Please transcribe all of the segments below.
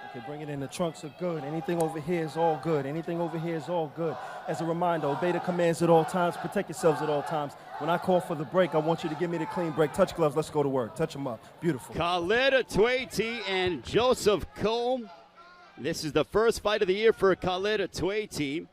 Okay, bring it in. The trunks are good. Anything over here is all good. Anything over here is all good. As a reminder, obey the commands at all times. Protect yourselves at all times. When I call for the break, I want you to give me the clean break. Touch gloves. Let's go to work. Touch them up. Beautiful. Khalid Twaiti and Joseph Cole. This is the first fight of the year for Khalid Twaiti.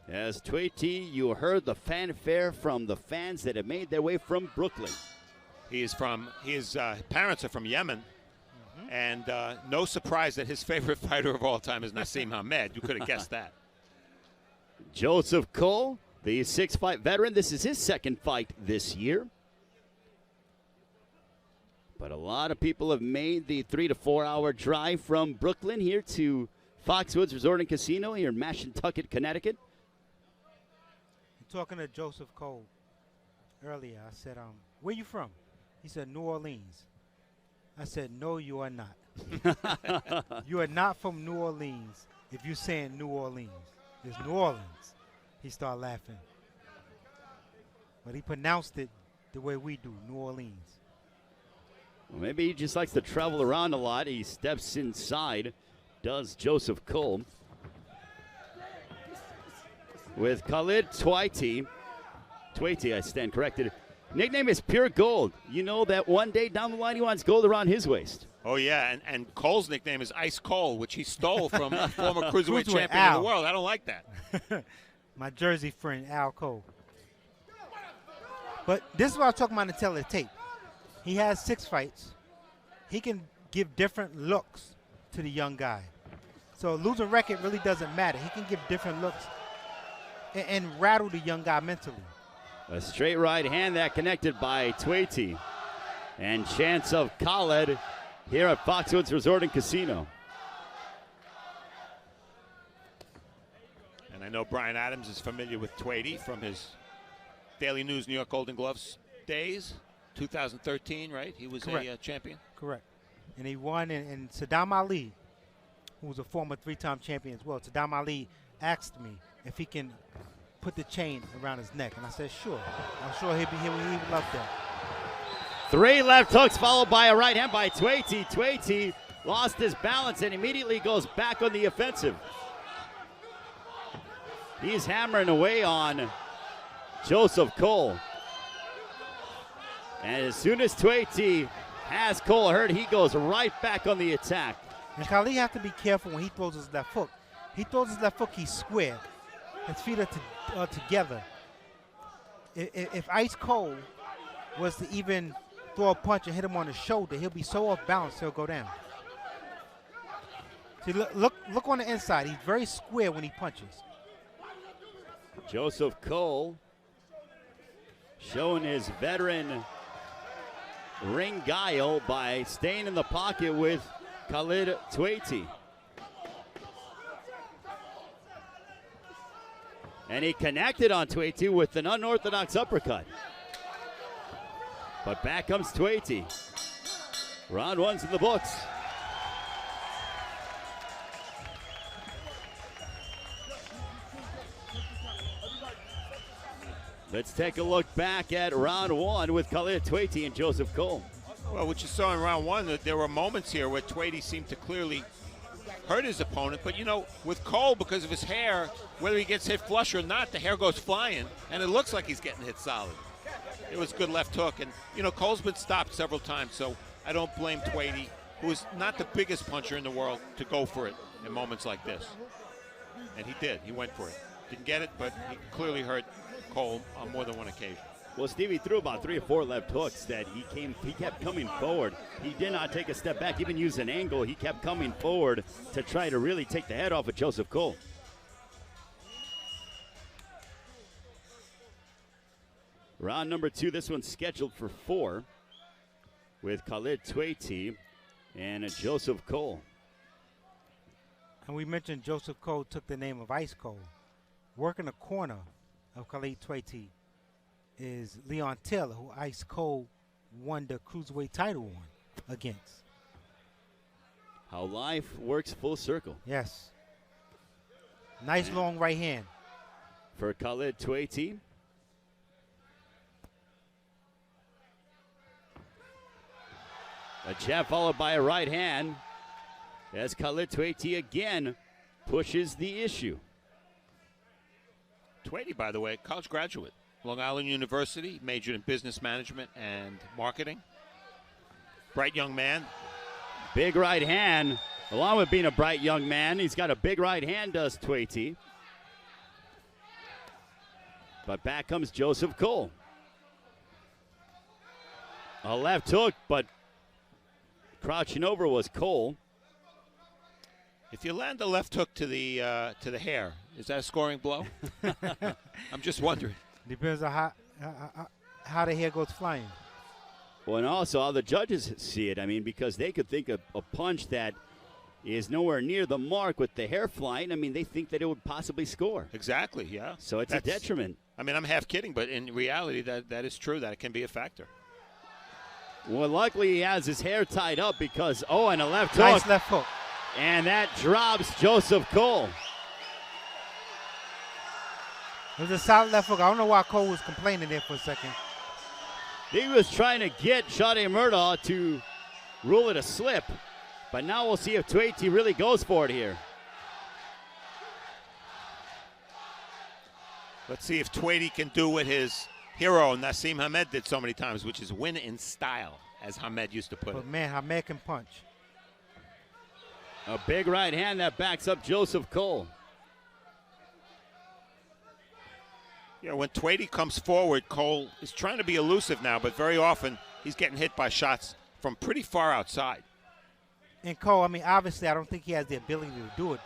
As Twaiti, you heard the fanfare from the fans that have made their way from Brooklyn. His parents are from Yemen. And no surprise that his favorite fighter of all time is Nassim Hamed. You could have guessed that. Joseph Cole, the 6-fight veteran. This is his second fight this year. But a lot of people have made the 3 to 4 hour drive from Brooklyn here to Foxwoods Resort and Casino here in Mashantucket, Connecticut. Talking to Joseph Cole earlier, I said, where you from? He said, New Orleans. I said, no, you are not. You are not from New Orleans if you're saying New Orleans. It's New Orleans. He started laughing. But he pronounced it the way we do, New Orleans. Well, maybe he just likes to travel around a lot. He steps inside, does Joseph Cole. With Khalid Twaiti, I stand corrected. Nickname is Pure Gold. You know that one day down the line he wants gold around his waist. Oh, yeah, and Cole's nickname is Ice Cole, which he stole from a former cruiserweight champion Al. of the world. I don't like that. My Jersey friend, Al Cole. But this is what I was talking about in the teletape. He has 6 fights. He can give different looks to the young guy. So losing record really doesn't matter. He can give different looks and rattle the young guy mentally. A straight right hand that connected by Twaiti. And chance of Khalid here at Foxwoods Resort and Casino. And I know Brian Adams is familiar with Twaiti from his Daily News New York Golden Gloves days, 2013, right? He was a champion. Correct. And he won, and Saddam Ali, who was a former 3-time champion as well, Saddam Ali asked me if he can put the chain around his neck. And I said, sure. I'm sure he would love that. 3 left hooks followed by a right hand by Twaiti. Twaiti lost his balance and immediately goes back on the offensive. He's hammering away on Joseph Cole. And as soon as Twaiti has Cole hurt, he goes right back on the attack. And Khalid has to be careful when he throws his left hook. He throws his left hook, he's square. His feet are together. If Ice Cole was to even throw a punch and hit him on the shoulder, he'll be so off balance he'll go down. See, look on the inside. He's very square when he punches. Joseph Cole showing his veteran ring guile by staying in the pocket with Khalid Twaiti. And he connected on Twaiti with an unorthodox uppercut. But back comes Twaiti. Round 1's in the books. Let's take a look back at round 1 with Khalid Twaiti and Joseph Cole. Well, what you saw in round 1, that there were moments here where Twaiti seemed to clearly hurt his opponent, but you know, with Cole, because of his hair, whether he gets hit flush or not, the hair goes flying, and it looks like he's getting hit solid. It was a good left hook, and you know, Cole's been stopped several times, so I don't blame Twaiti, who is not the biggest puncher in the world, to go for it in moments like this. And he did. He went for it. Didn't get it, but he clearly hurt Cole on more than one occasion. Well, Stevie threw about 3 or 4 left hooks that he kept coming forward. He did not take a step back, even use an angle. He kept coming forward to try to really take the head off of Joseph Cole. Round number 2, this one's scheduled for 4 with Khalid Twaiti and Joseph Cole. And we mentioned Joseph Cole took the name of Ice Cole. Working the corner of Khalid Twaiti is Leon Taylor, who Ice Cole won the cruiserweight title on against. How life works full circle. Yes. Nice long right hand. For Khalid Twaiti. A jab followed by a right hand. as Khalid Twaiti again pushes the issue. Twaiti, by the way, college graduate, Long Island University, majored in business management and marketing. Bright young man. Big right hand. Along with being a bright young man, he's got a big right hand, does Twaiti. But back comes Joseph Cole. A left hook, but crouching over was Cole. If you land a left hook to the hair, is that a scoring blow? I'm just wondering. Depends on how the hair goes flying. Well, and also how the judges see it. I mean, because they could think of a punch that is nowhere near the mark with the hair flying. I mean, they think that it would possibly score. Exactly, yeah. So it's a detriment. I mean, I'm half kidding, but in reality, that is true. That it can be a factor. Well, luckily he has his hair tied up because, and a left hook. Nice left hook. And that drops Joseph Cole. It was a solid left hook. I don't know why Cole was complaining there for a second. He was trying to get Shade Murdaugh to rule it a slip. But now we'll see if Twaiti really goes for it here. Let's see if Twaiti can do what his hero Nassim Hamed did so many times, which is win in style, as Hamed used to put it. But man, Hamed can punch. A big right hand that backs up Joseph Cole. Yeah, when Twaiti comes forward, Cole is trying to be elusive now, but very often he's getting hit by shots from pretty far outside. And Cole, I mean, obviously I don't think he has the ability to do it.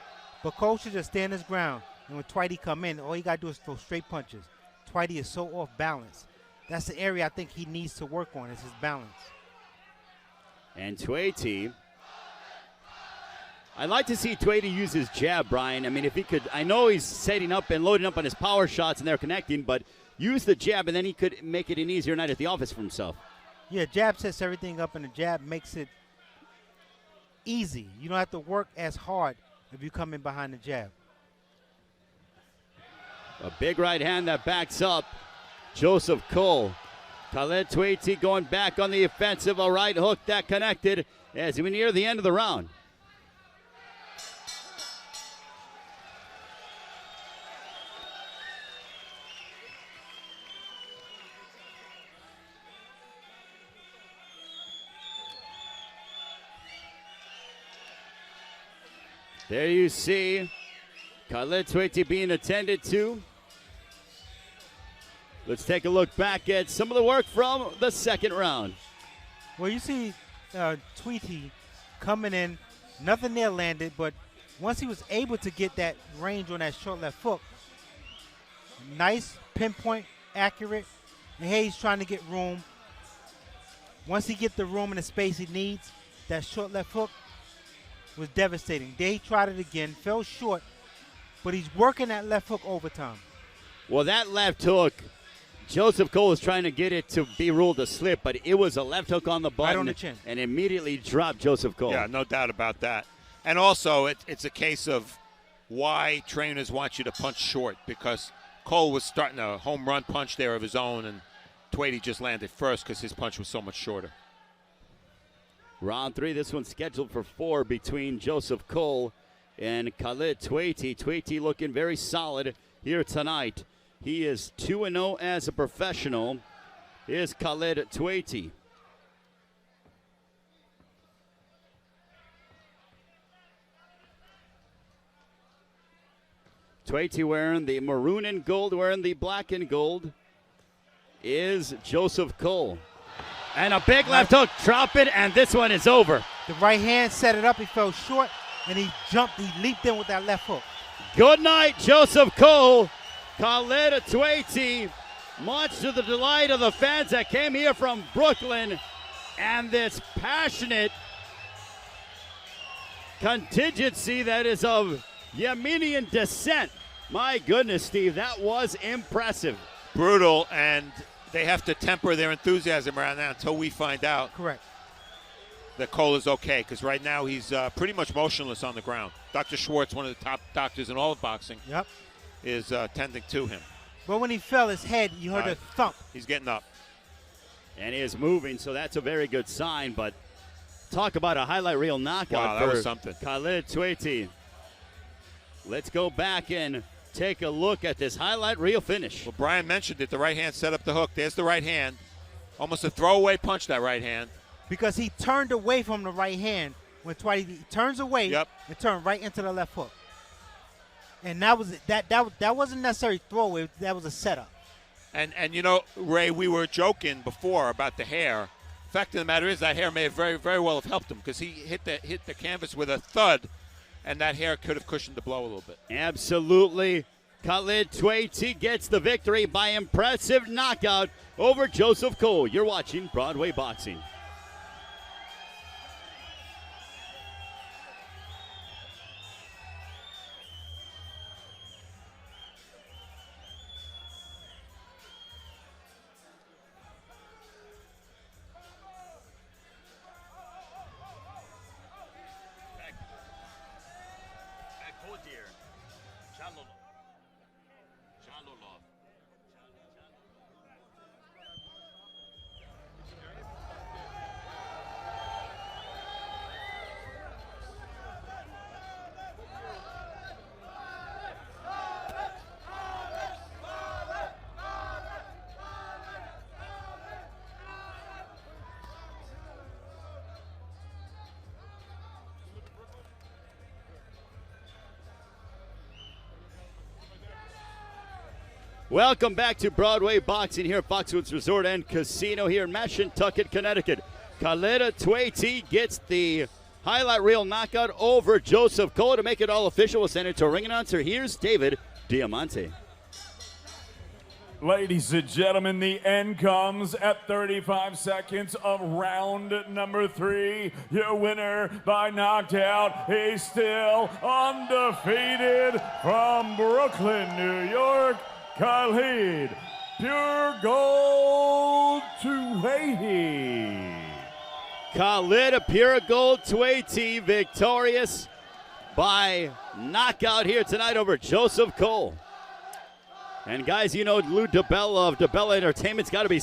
But Cole should just stand his ground. And when Twaiti come in, all you got to do is throw straight punches. Twaiti is so off balance. That's the area I think he needs to work on, is his balance. And Twaiti, I'd like to see Twaiti use his jab, Brian. I mean, if he could, I know he's setting up and loading up on his power shots and they're connecting, but use the jab and then he could make it an easier night at the office for himself. Yeah, jab sets everything up and the jab makes it easy. You don't have to work as hard if you come in behind the jab. A big right hand that backs up Joseph Cole. Khalid Twaiti going back on the offensive. A right hook that connected as we near the end of the round. There you see Khalid Twaiti being attended to. Let's take a look back at some of the work from the second round. Well, you see Twaiti coming in, nothing there landed, but once he was able to get that range on that short left hook, nice, pinpoint, accurate, and here he's trying to get room. Once he gets the room and the space he needs, that short left hook was devastating. There he tried it again, fell short, but he's working that left hook overtime. Well, that left hook, Joseph Cole was trying to get it to be ruled a slip, but it was a left hook on the button right on the chin, and immediately dropped Joseph Cole. Yeah, no doubt about that. And also, it's a case of why trainers want you to punch short, because Cole was starting a home run punch there of his own, and Twaiti just landed first because his punch was so much shorter. Round 3, this one's scheduled for 4 between Joseph Cole and Khalid Twaiti. Twaiti looking very solid here tonight. He is 2-0 as a professional. Here's Khalid Twaiti. Twaiti wearing the maroon and gold, wearing the black and gold is Joseph Cole. And a big left hook, drop it, and this one is over. The right hand set it up, he fell short, and he jumped, he leaped in with that left hook. Good night, Joseph Cole. Khalid Twaiti, much to the delight of the fans that came here from Brooklyn, and this passionate contingency that is of Yemenian descent. My goodness, Steve, that was impressive. Brutal, and they have to temper their enthusiasm around that until we find out. Correct. That Cole is okay, because right now he's pretty much motionless on the ground. Dr. Schwartz, one of the top doctors in all of boxing, is tending to him. But when he fell, his head, you heard a thump. He's getting up. And he is moving, so that's a very good sign. But Talk about a highlight reel knockout. Wow, that for was something. Khalid Twaiti. Let's go back and take a look at this highlight reel finish. Well, Brian mentioned it. The right hand set up the hook. There's the right hand. Almost a throwaway punch, that right hand. Because he turned away from the right hand when Twaiti turns away and turned right into the left hook. And that wasn't necessarily throwaway. That was a setup. And you know, Ray, we were joking before about the hair. Fact of the matter is that hair may have very, very well have helped him because he hit the canvas with a thud, and that hair could have cushioned the blow a little bit. Absolutely. Khalid Twaiti gets the victory by impressive knockout over Joseph Cole. You're watching Broadway Boxing. Welcome back to Broadway Boxing here at Foxwoods Resort and Casino here in Mashantucket, Connecticut. Khalid Twaiti gets the highlight reel knockout over Joseph Cole. To make it all official, we'll send it to a ring announcer. Here's David Diamante. Ladies and gentlemen, the end comes at 35 seconds of round number 3. Your winner by knockout, he's still undefeated from Brooklyn, New York, Khalid Pure Gold Twaiti. Khalid Pure Gold Twaiti victorious by knockout here tonight over Joseph Cole. And guys, you know Lou DeBella of DeBella Entertainment's got to be